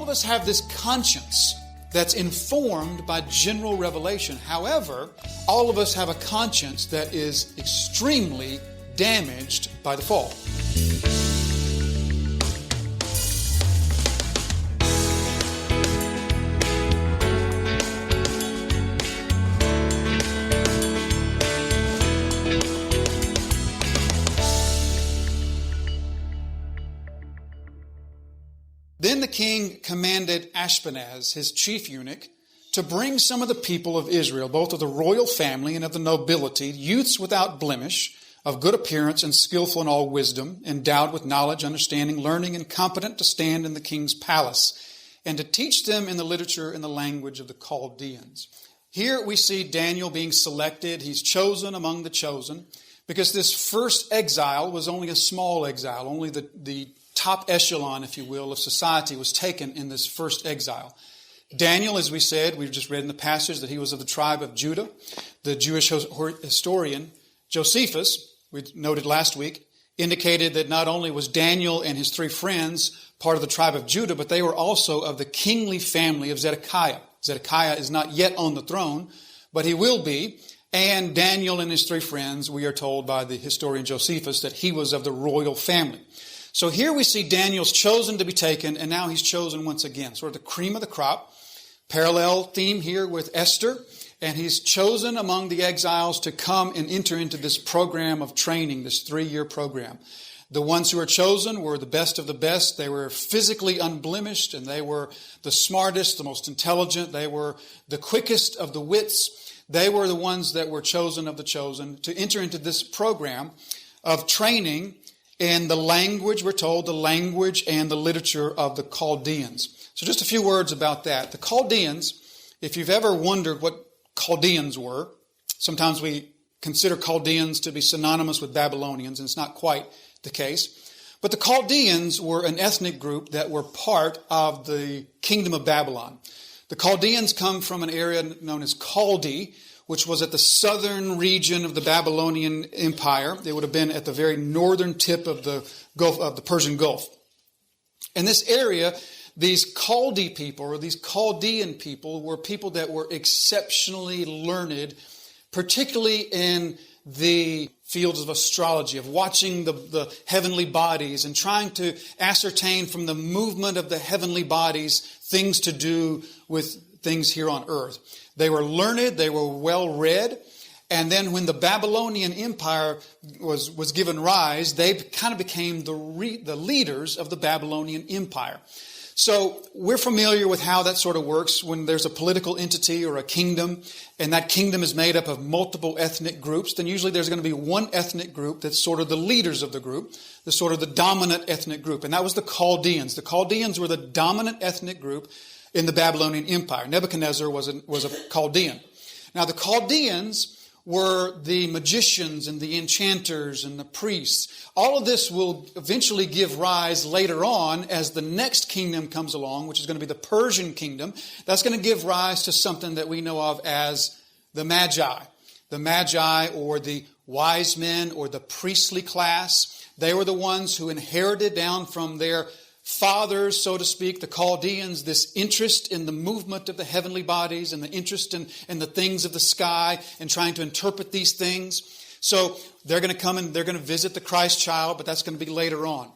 of us have this conscience that's informed by general revelation. However, all of us have a conscience that is extremely damaged by the fall. Then the king commanded Ashpenaz, his chief eunuch, to bring some of the people of Israel, both of the royal family and of the nobility, youths without blemish, of good appearance and skillful in all wisdom, endowed with knowledge, understanding, learning, and competent to stand in the king's palace, and to teach them in the literature and the language of the Chaldeans. Here we see Daniel being selected. He's chosen among the chosen, because this first exile was only a small exile. Only the top echelon, if you will, of society was taken in this first exile. Daniel, as we said, we've just read in the passage that he was of the tribe of Judah. The Jewish historian Josephus, we noted last week, indicated that not only was Daniel and his three friends part of the tribe of Judah, but they were also of the kingly family of Zedekiah. Zedekiah is not yet on the throne, but he will be. And Daniel and his three friends, we are told by the historian Josephus, that he was of the royal family. So here we see Daniel's chosen to be taken, and now he's chosen once again. Sort of the cream of the crop. Parallel theme here with Esther. And he's chosen among the exiles to come and enter into this program of training, this 3-year program. The ones who were chosen were the best of the best. They were physically unblemished, and they were the smartest, the most intelligent. They were the quickest of the wits. They were the ones that were chosen of the chosen to enter into this program of training in the language, we're told, the language and the literature of the Chaldeans. So just a few words about that. The Chaldeans, if you've ever wondered what Chaldeans were, sometimes we consider Chaldeans to be synonymous with Babylonians, and it's not quite the case. But the Chaldeans were an ethnic group that were part of the kingdom of Babylon. The Chaldeans come from an area known as Chaldee, which was at the southern region of the Babylonian Empire. They would have been at the very northern tip of the Gulf, of the Persian Gulf. In this area, these Chaldee people, or these Chaldean people, were people that were exceptionally learned, particularly in the fields of astrology, of watching the heavenly bodies and trying to ascertain from the movement of the heavenly bodies things to do with things here on earth. They were learned, they were well-read, and then when the Babylonian Empire was given rise, they kind of became the leaders of the Babylonian Empire. So we're familiar with how that sort of works when there's a political entity or a kingdom, and that kingdom is made up of multiple ethnic groups. Then usually there's going to be one ethnic group that's sort of the leaders of the group, the sort of the dominant ethnic group, and that was the Chaldeans. The Chaldeans were the dominant ethnic group in the Babylonian Empire. Nebuchadnezzar was a Chaldean. Now the Chaldeans were the magicians and the enchanters and the priests. All of this will eventually give rise later on as the next kingdom comes along, which is going to be the Persian kingdom. That's going to give rise to something that we know of as the Magi. The Magi, or the wise men, or the priestly class. They were the ones who inherited down from their fathers, so to speak, the Chaldeans, this interest in the movement of the heavenly bodies and the interest in the things of the sky and trying to interpret these things. So they're going to come and they're going to visit the Christ child, but that's going to be later on.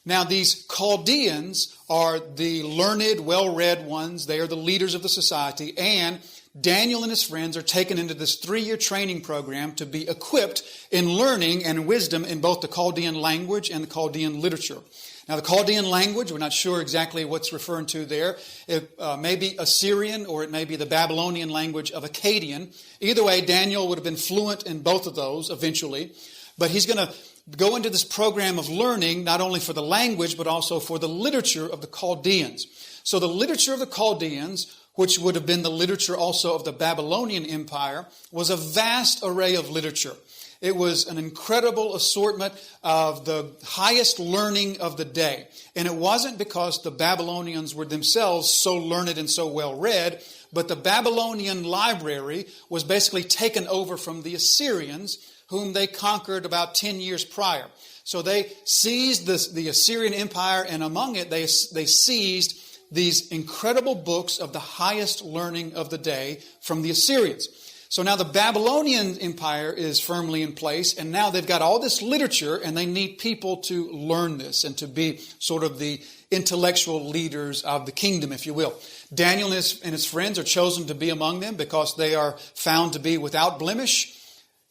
Now these Chaldeans are the learned, well-read ones. They are the leaders of the society, and Daniel and his friends are taken into this 3-year training program to be equipped in learning and wisdom in both the Chaldean language and the Chaldean literature. Now, the Chaldean language, we're not sure exactly what's referring to there. It may be Assyrian, or it may be the Babylonian language of Akkadian. Either way, Daniel would have been fluent in both of those eventually. But he's going to go into this program of learning, not only for the language, but also for the literature of the Chaldeans. So the literature of the Chaldeans, which would have been the literature also of the Babylonian Empire, was a vast array of literature. It was an incredible assortment of the highest learning of the day. And it wasn't because the Babylonians were themselves so learned and so well read, but the Babylonian library was basically taken over from the Assyrians, whom they conquered about 10 years prior. So they seized the Assyrian Empire, and among it they seized these incredible books of the highest learning of the day from the Assyrians. So now the Babylonian Empire is firmly in place, and now they've got all this literature, and they need people to learn this and to be sort of the intellectual leaders of the kingdom, if you will. Daniel and his friends are chosen to be among them because they are found to be without blemish.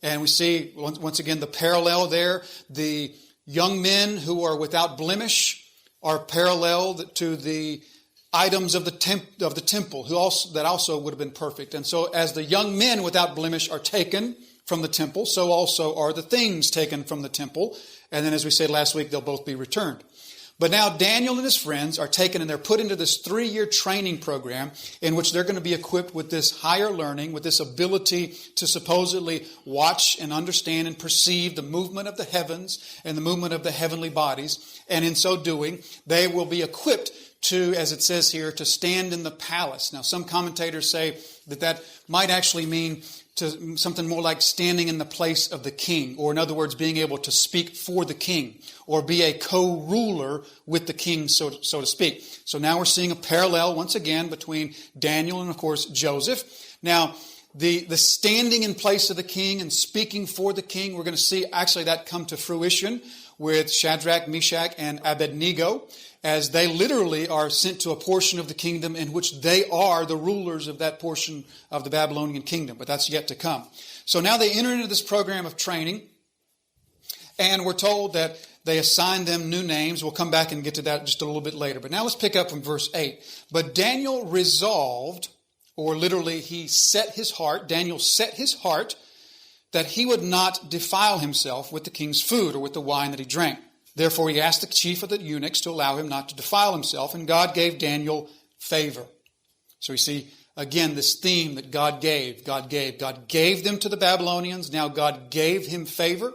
And we see, once again, the parallel there. The young men who are without blemish are paralleled to the items of the temple that also would have been perfect. And so as the young men without blemish are taken from the temple, so also are the things taken from the temple. And then, as we said last week, they'll both be returned. But now Daniel and his friends are taken and they're put into this 3-year training program in which they're going to be equipped with this higher learning, with this ability to supposedly watch and understand and perceive the movement of the heavens and the movement of the heavenly bodies. And in so doing, they will be equipped to, as it says here, to stand in the palace. Now, some commentators say that might actually mean to something more like standing in the place of the king, or in other words, being able to speak for the king, or be a co-ruler with the king, so to speak. So now we're seeing a parallel once again between Daniel and, of course, Joseph. Now, the standing in place of the king and speaking for the king, we're going to see actually that come to fruition with Shadrach, Meshach, and Abednego, as they literally are sent to a portion of the kingdom in which they are the rulers of that portion of the Babylonian kingdom. But that's yet to come. So now they enter into this program of training, and we're told that they assign them new names. We'll come back and get to that just a little bit later. But now let's pick up from verse 8. But Daniel resolved, or literally Daniel set his heart that he would not defile himself with the king's food or with the wine that he drank. Therefore, he asked the chief of the eunuchs to allow him not to defile himself, and God gave Daniel favor. So we see, again, this theme that God gave. God gave them to the Babylonians. Now God gave him favor.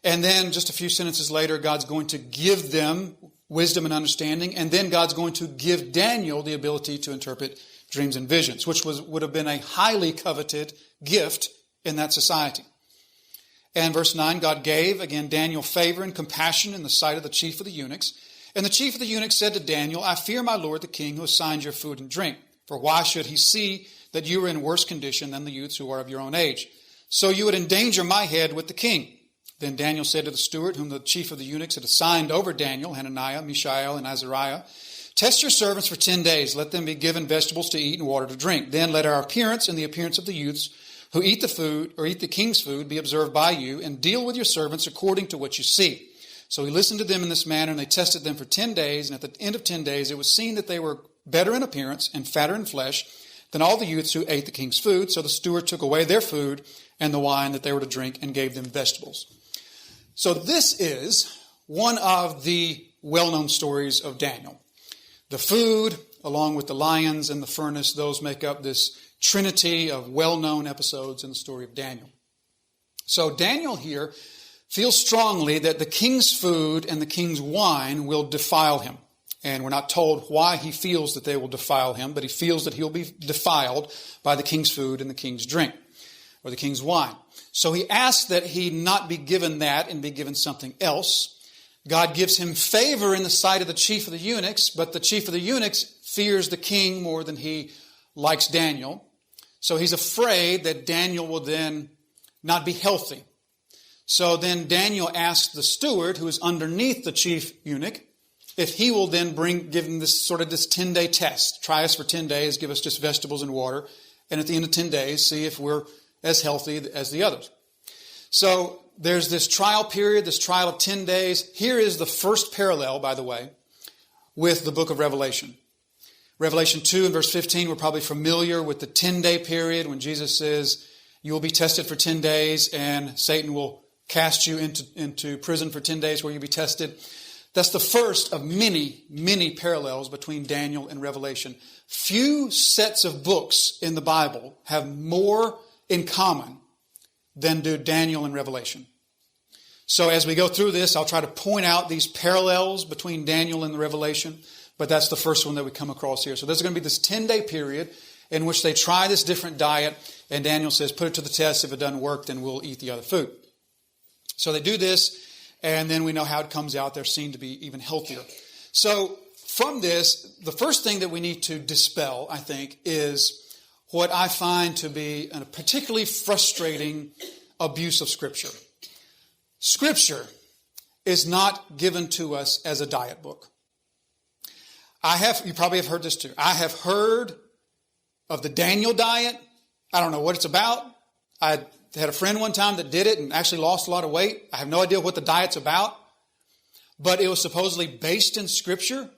And then just a few sentences later, God's going to give them wisdom and understanding. And then God's going to give Daniel the ability to interpret dreams and visions, which would have been a highly coveted gift in that society. And verse 9, God gave, again, Daniel favor and compassion in the sight of the chief of the eunuchs. And the chief of the eunuchs said to Daniel, I fear my lord the king who assigns your food and drink. For why should he see that you are in worse condition than the youths who are of your own age? So you would endanger my head with the king. Then Daniel said to the steward, whom the chief of the eunuchs had assigned over Daniel, Hananiah, Mishael, and Azariah, test your servants for 10 days. Let them be given vegetables to eat and water to drink. Then let our appearance and the appearance of the youths who eat the food or eat the king's food be observed by you, and deal with your servants according to what you see. So he listened to them in this manner, and they tested them for 10 days. And at the end of 10 days, it was seen that they were better in appearance and fatter in flesh than all the youths who ate the king's food. So the steward took away their food and the wine that they were to drink and gave them vegetables. So this is one of the well-known stories of Daniel. The food, along with the lions and the furnace, those make up this trinity of well-known episodes in the story of Daniel. So Daniel here feels strongly that the king's food and the king's wine will defile him. And we're not told why he feels that they will defile him, but he feels that he'll be defiled by the king's food and the king's drink, or the king's wine. So he asks that he not be given that and be given something else. God gives him favor in the sight of the chief of the eunuchs, but the chief of the eunuchs fears the king more than he likes Daniel. So he's afraid that Daniel will then not be healthy. So then Daniel asks the steward, who is underneath the chief eunuch, if he will then give him this 10-day test. Try us for 10 days, give us just vegetables and water, and at the end of 10 days, see if we're as healthy as the others. So there's this trial period, this trial of 10 days. Here is the first parallel, by the way, with the book of Revelation. Revelation 2 and verse 15, we're probably familiar with the 10-day period when Jesus says, you will be tested for 10 days and Satan will cast you into prison for 10 days where you'll be tested. That's the first of many, many parallels between Daniel and Revelation. Few sets of books in the Bible have more in common than do Daniel and Revelation. So as we go through this, I'll try to point out these parallels between Daniel and the Revelation, but that's the first one that we come across here. So there's going to be this 10-day period in which they try this different diet, and Daniel says, put it to the test. If it doesn't work, then we'll eat the other food. So they do this, and then we know how it comes out. They're seen to be even healthier. So from this, the first thing that we need to dispel, I think, is what I find to be a particularly frustrating abuse of Scripture. Scripture is not given to us as a diet book. You probably have heard this too. I have heard of the Daniel diet. I don't know what it's about. I had a friend one time that did it and actually lost a lot of weight. I have no idea what the diet's about, but it was supposedly based in Scripture.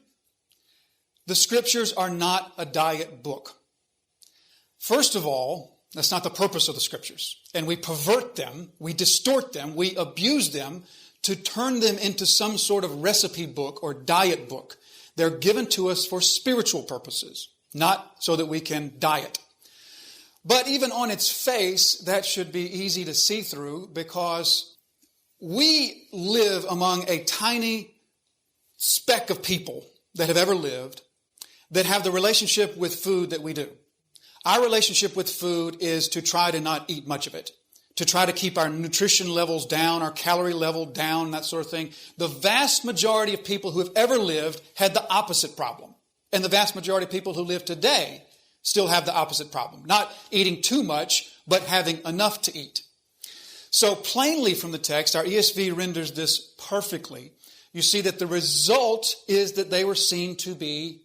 The Scriptures are not a diet book. First of all, that's not the purpose of the Scriptures. And we pervert them, we distort them, we abuse them to turn them into some sort of recipe book or diet book. They're given to us for spiritual purposes, not so that we can diet. But even on its face, that should be easy to see through, because we live among a tiny speck of people that have ever lived that have the relationship with food that we do. Our relationship with food is to try to not eat much of it, to try to keep our nutrition levels down, our calorie level down, that sort of thing. The vast majority of people who have ever lived had the opposite problem. And the vast majority of people who live today still have the opposite problem. Not eating too much, but having enough to eat. So plainly from the text, our ESV renders this perfectly. You see that the result is that they were seen to be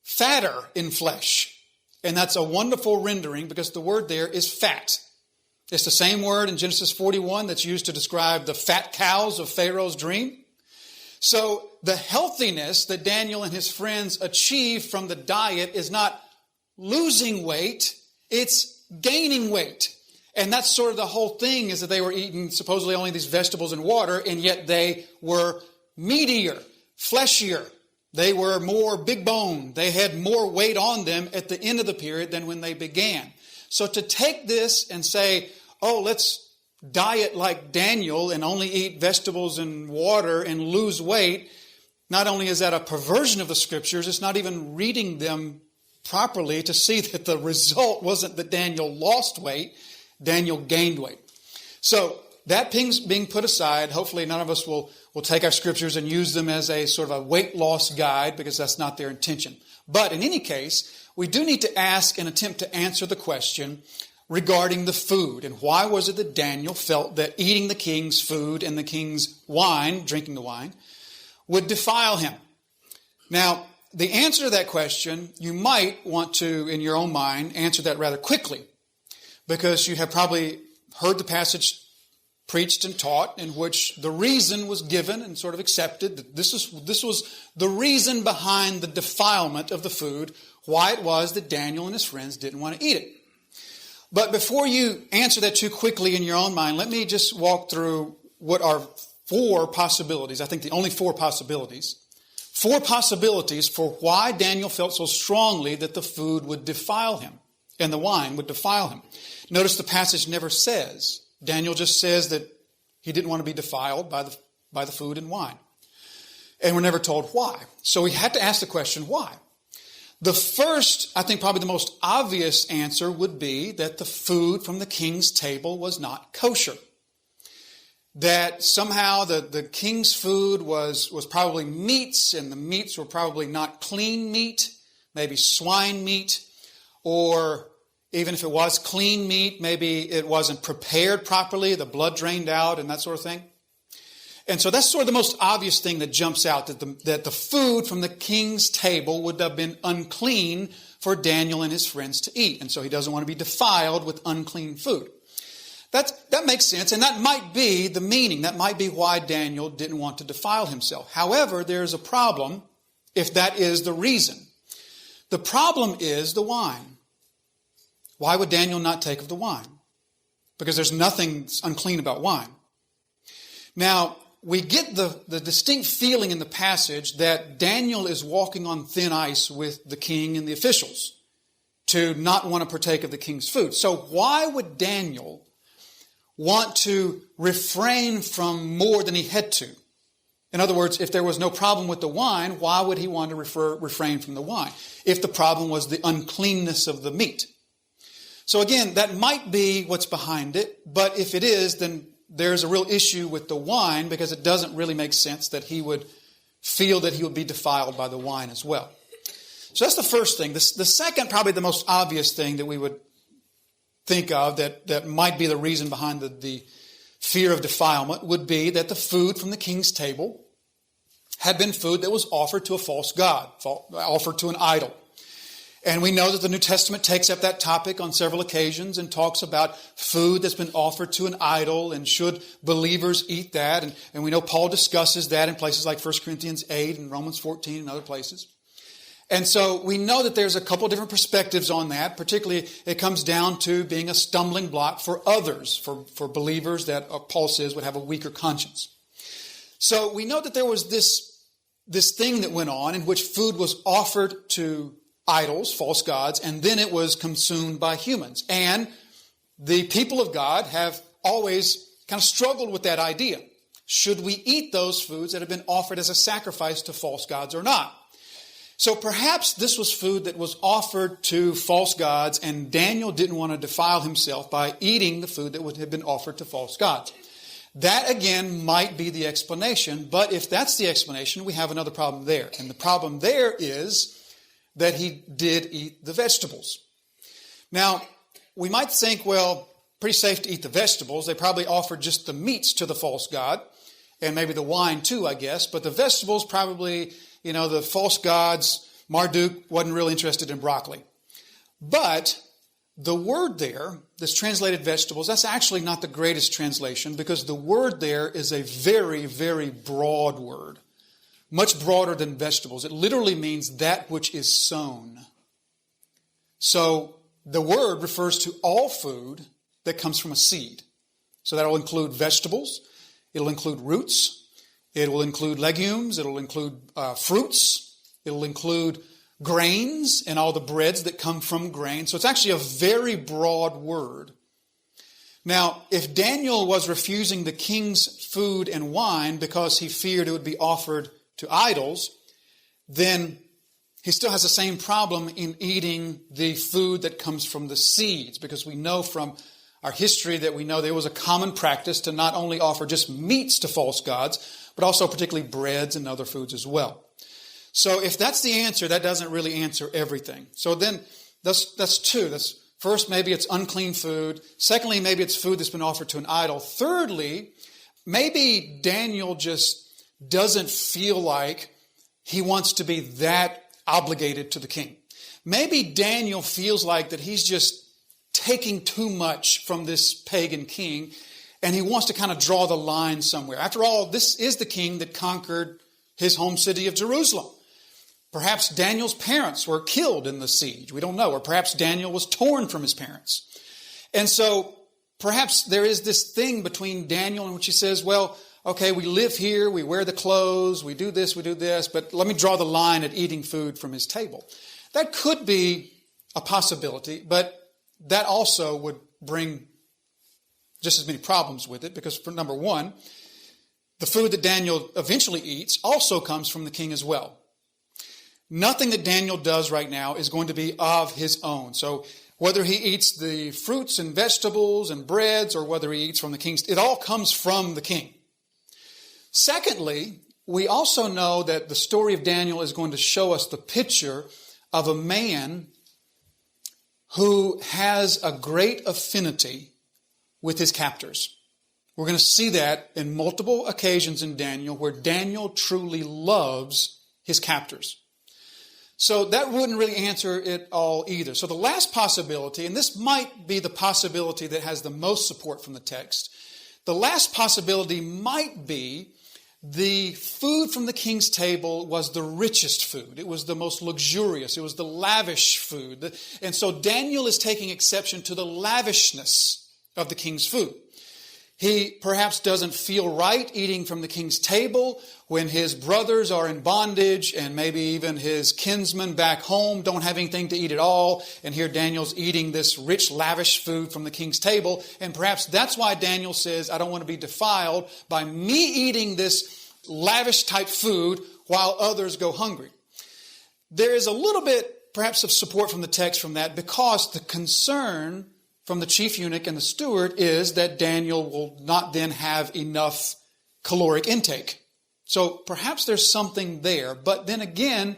fatter in flesh. And that's a wonderful rendering, because the word there is fat. It's the same word in Genesis 41 that's used to describe the fat cows of Pharaoh's dream. So the healthiness that Daniel and his friends achieve from the diet is not losing weight, it's gaining weight. And that's sort of the whole thing, is that they were eating supposedly only these vegetables and water, and yet they were meatier, fleshier. They were more big bone. They had more weight on them at the end of the period than when they began. So to take this and say, oh, let's diet like Daniel and only eat vegetables and water and lose weight, not only is that a perversion of the Scriptures, it's not even reading them properly to see that the result wasn't that Daniel lost weight, Daniel gained weight. So that being put aside, hopefully none of us will take our Scriptures and use them as a sort of a weight loss guide, because that's not their intention. But in any case, we do need to ask and attempt to answer the question regarding the food. And why was it that Daniel felt that eating the king's food and the king's wine, drinking the wine, would defile him? Now, the answer to that question, you might want to, in your own mind, answer that rather quickly, because you have probably heard the passage preached and taught in which the reason was given and sort of accepted that this was the reason behind the defilement of the food, why it was that Daniel and his friends didn't want to eat it. But before you answer that too quickly in your own mind, let me just walk through what are four possibilities. I think the only four possibilities. Four possibilities for why Daniel felt so strongly that the food would defile him and the wine would defile him. Notice the passage never says. Daniel just says that he didn't want to be defiled by the food and wine. And we're never told why. So we had to ask the question, why? The first, I think probably the most obvious answer would be that the food from the king's table was not kosher. That somehow the king's food was probably meats, and the meats were probably not clean meat, maybe swine meat, or even if it was clean meat, maybe it wasn't prepared properly, the blood drained out and that sort of thing. And so that's sort of the most obvious thing that jumps out, that the food from the king's table would have been unclean for Daniel and his friends to eat. And so he doesn't want to be defiled with unclean food. That makes sense, and that might be the meaning. That might be why Daniel didn't want to defile himself. However, there's a problem if that is the reason. The problem is the wine. Why would Daniel not take of the wine? Because there's nothing unclean about wine. Now, we get the distinct feeling in the passage that Daniel is walking on thin ice with the king and the officials to not want to partake of the king's food. So why would Daniel want to refrain from more than he had to? In other words, if there was no problem with the wine, why would he want to refrain from the wine? If the problem was the uncleanness of the meat. So again, that might be what's behind it, but if it is, then there's a real issue with the wine, because it doesn't really make sense that he would feel that he would be defiled by the wine as well. So that's the first thing. The second, probably the most obvious thing that we would think of that might be the reason behind the fear of defilement would be that the food from the king's table had been food that was offered to a false god, offered to an idol. And we know that the New Testament takes up that topic on several occasions and talks about food that's been offered to an idol and should believers eat that. And we know Paul discusses that in places like 1 Corinthians 8 and Romans 14 and other places. And so we know that there's a couple of different perspectives on that. Particularly, it comes down to being a stumbling block for others, for believers that Paul says would have a weaker conscience. So we know that there was this thing that went on in which food was offered to idols, false gods, and then it was consumed by humans. And the people of God have always kind of struggled with that idea. Should we eat those foods that have been offered as a sacrifice to false gods or not? So perhaps this was food that was offered to false gods, and Daniel didn't want to defile himself by eating the food that would have been offered to false gods. That, again, might be the explanation, but if that's the explanation, we have another problem there. And the problem there is that he did eat the vegetables. Now, we might think, well, pretty safe to eat the vegetables. They probably offered just the meats to the false god, and maybe the wine too, I guess. But the vegetables probably, the false gods, Marduk wasn't really interested in broccoli. But the word there that's translated vegetables, that's actually not the greatest translation, because the word there is a very, very broad word. Much broader than vegetables. It literally means that which is sown. So the word refers to all food that comes from a seed. So that will include vegetables. It'll include roots. It will include legumes. It'll include fruits. It'll include grains and all the breads that come from grain. So it's actually a very broad word. Now, if Daniel was refusing the king's food and wine because he feared it would be offered to idols, then he still has the same problem in eating the food that comes from the seeds, because we know from our history that we know there was a common practice to not only offer just meats to false gods, but also particularly breads and other foods as well. So if that's the answer, that doesn't really answer everything. So then that's two. First, maybe it's unclean food. Secondly, maybe it's food that's been offered to an idol. Thirdly, maybe Daniel just doesn't feel like he wants to be that obligated to the king. Maybe Daniel feels like that he's just taking too much from this pagan king, and he wants to kind of draw the line somewhere. After all, this is the king that conquered his home city of Jerusalem. Perhaps Daniel's parents were killed in the siege. We don't know. Or perhaps Daniel was torn from his parents. And so perhaps there is this thing between Daniel in which he says, well, okay, we live here, we wear the clothes, we do this, but let me draw the line at eating food from his table. That could be a possibility, but that also would bring just as many problems with it, because for number one, the food that Daniel eventually eats also comes from the king as well. Nothing that Daniel does right now is going to be of his own. So whether he eats the fruits and vegetables and breads, or whether he eats from the king's, it all comes from the king. Secondly, we also know that the story of Daniel is going to show us the picture of a man who has a great affinity with his captors. We're going to see that in multiple occasions in Daniel, where Daniel truly loves his captors. So that wouldn't really answer it all either. So the last possibility, and this might be the possibility that has the most support from the text, the last possibility might be the food from the king's table was the richest food. It was the most luxurious. It was the lavish food. And so Daniel is taking exception to the lavishness of the king's food. He perhaps doesn't feel right eating from the king's table when his brothers are in bondage, and maybe even his kinsmen back home don't have anything to eat at all. And here Daniel's eating this rich, lavish food from the king's table. And perhaps that's why Daniel says, I don't want to be defiled by me eating this lavish type food while others go hungry. There is a little bit perhaps of support from the text from that, because the concern from the chief eunuch and the steward is that Daniel will not then have enough caloric intake. So perhaps there's something there. But then again,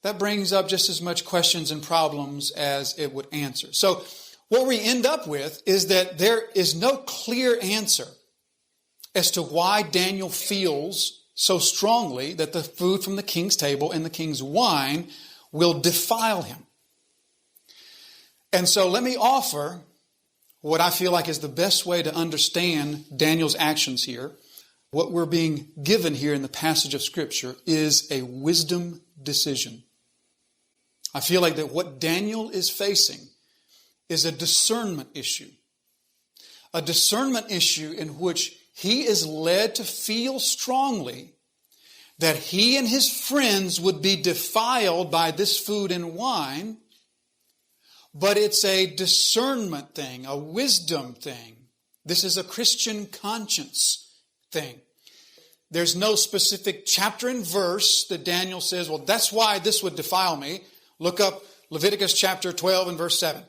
that brings up just as much questions and problems as it would answer. So what we end up with is that there is no clear answer as to why Daniel feels so strongly that the food from the king's table and the king's wine will defile him. And so let me offer what I feel like is the best way to understand Daniel's actions here. What we're being given here in the passage of Scripture is a wisdom decision. I feel like that what Daniel is facing is a discernment issue. A discernment issue in which he is led to feel strongly that he and his friends would be defiled by this food and wine, but it's a discernment thing, a wisdom thing. This is a Christian conscience thing. There's no specific chapter and verse that Daniel says, well, that's why this would defile me. Look up Leviticus chapter 12 and verse 7.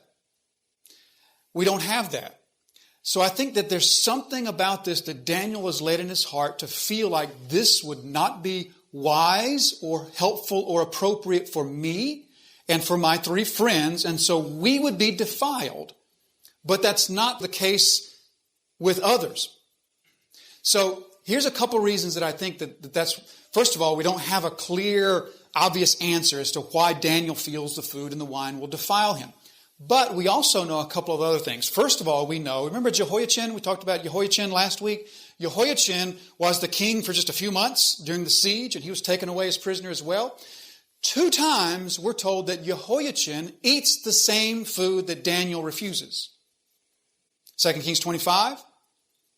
We don't have that. So I think that there's something about this that Daniel was led in his heart to feel like this would not be wise or helpful or appropriate for me and for my three friends, and so we would be defiled. But that's not the case with others. So here's a couple reasons that I think that's, first of all, we don't have a clear, obvious answer as to why Daniel feels the food and the wine will defile him. But we also know a couple of other things. First of all, we know, remember Jehoiachin? We talked about Jehoiachin last week. Jehoiachin was the king for just a few months during the siege, and he was taken away as prisoner as well. 2 times we're told that Jehoiachin eats the same food that Daniel refuses. 2 Kings 25,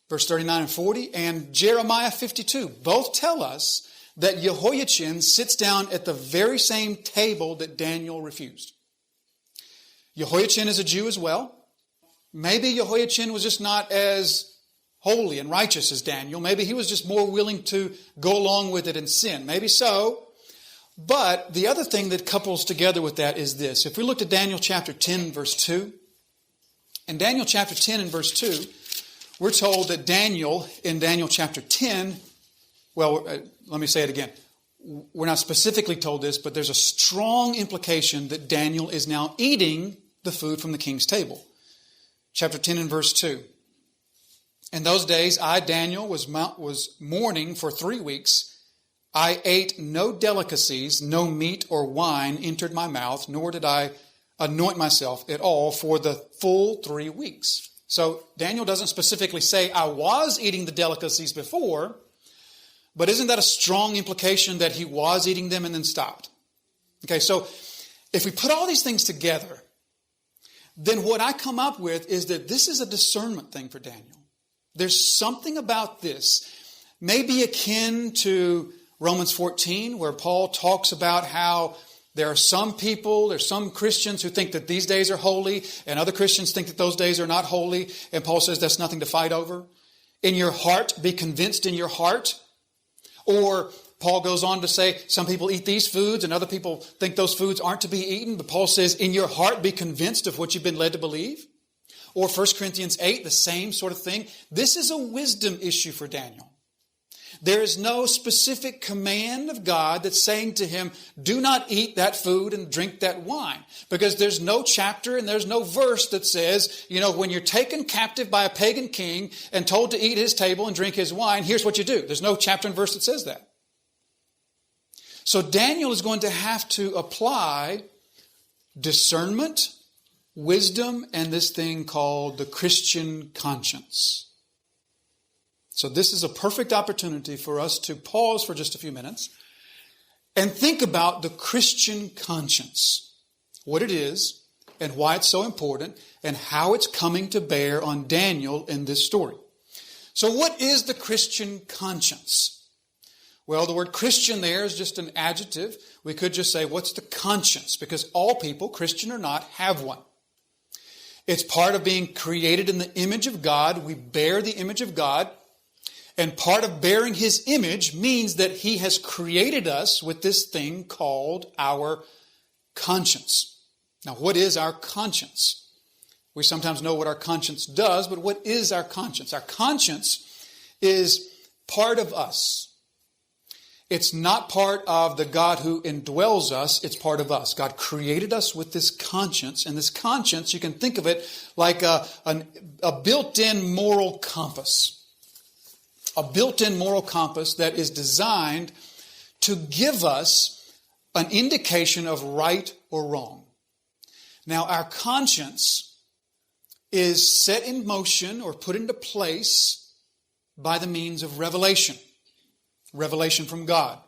verse 39 and 40, and Jeremiah 52 both tell us that Jehoiachin sits down at the very same table that Daniel refused. Jehoiachin is a Jew as well. Maybe Jehoiachin was just not as holy and righteous as Daniel. Maybe he was just more willing to go along with it and sin. Maybe so. But the other thing that couples together with that is this. If we looked at Daniel chapter 10, verse 2, in Daniel chapter 10 and verse 2, we're told that Daniel, in Daniel chapter 10, let me say it again. We're not specifically told this, but there's a strong implication that Daniel is now eating the food from the king's table. Chapter 10 and verse 2. In those days, I, Daniel, was mourning for 3 weeks. I ate no delicacies, no meat or wine entered my mouth, nor did I anoint myself at all for the full 3 weeks. So Daniel doesn't specifically say, I was eating the delicacies before, but isn't that a strong implication that he was eating them and then stopped? Okay, so if we put all these things together, then what I come up with is that this is a discernment thing for Daniel. There's something about this, maybe akin to Romans 14, where Paul talks about how there are some people, there's some Christians who think that these days are holy, and other Christians think that those days are not holy, and Paul says that's nothing to fight over. In your heart, be convinced in your heart. Or Paul goes on to say some people eat these foods and other people think those foods aren't to be eaten. But Paul says in your heart be convinced of what you've been led to believe. Or 1 Corinthians 8, the same sort of thing. This is a wisdom issue for Daniel. There is no specific command of God that's saying to him, do not eat that food and drink that wine. Because there's no chapter and there's no verse that says, when you're taken captive by a pagan king and told to eat his table and drink his wine, here's what you do. There's no chapter and verse that says that. So Daniel is going to have to apply discernment, wisdom, and this thing called the Christian conscience. So this is a perfect opportunity for us to pause for just a few minutes and think about the Christian conscience, what it is and why it's so important and how it's coming to bear on Daniel in this story. So what is the Christian conscience? Well, the word Christian there is just an adjective. We could just say, what's the conscience? Because all people, Christian or not, have one. It's part of being created in the image of God. We bear the image of God. And part of bearing his image means that he has created us with this thing called our conscience. Now, what is our conscience? We sometimes know what our conscience does, but what is our conscience? Our conscience is part of us. It's not part of the God who indwells us. It's part of us. God created us with this conscience. And this conscience, you can think of it like a built-in moral compass. A built-in moral compass that is designed to give us an indication of right or wrong. Now, our conscience is set in motion or put into place by the means of revelation. Revelation from God.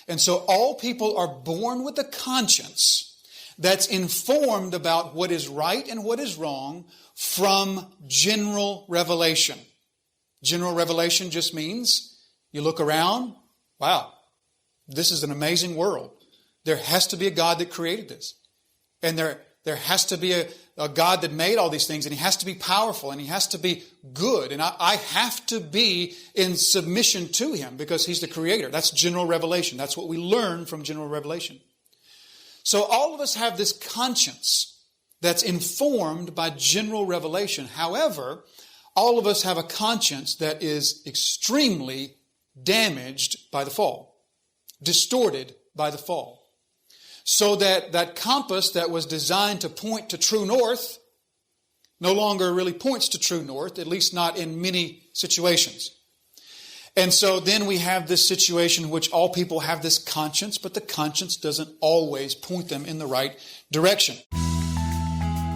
And so all people are born with a conscience that's informed about what is right and what is wrong from general revelation. General revelation just means you look around, wow, this is an amazing world. There has to be a God that created this. And there has to be a God that made all these things, and He has to be powerful, and He has to be good, and I have to be in submission to Him because He's the Creator. That's general revelation. That's what we learn from general revelation. So all of us have this conscience that's informed by general revelation. However, all of us have a conscience that is extremely damaged by the fall, distorted by the fall. So that compass that was designed to point to true north no longer really points to true north, at least not in many situations. And so then we have this situation in which all people have this conscience, but the conscience doesn't always point them in the right direction.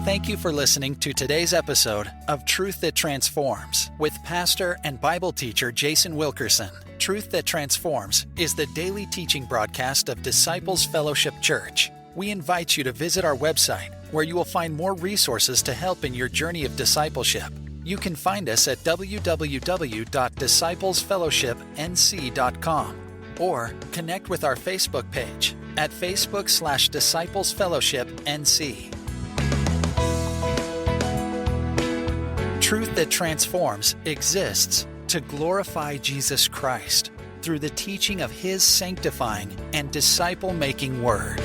Thank you for listening to today's episode of Truth That Transforms with pastor and Bible teacher Jason Wilkerson. Truth That Transforms is the daily teaching broadcast of Disciples Fellowship Church. We invite you to visit our website, where you will find more resources to help in your journey of discipleship. You can find us at www.disciplesfellowshipnc.com or connect with our Facebook page at Facebook/DisciplesFellowshipNC. Truth That Transforms exists to glorify Jesus Christ through the teaching of His sanctifying and disciple-making Word.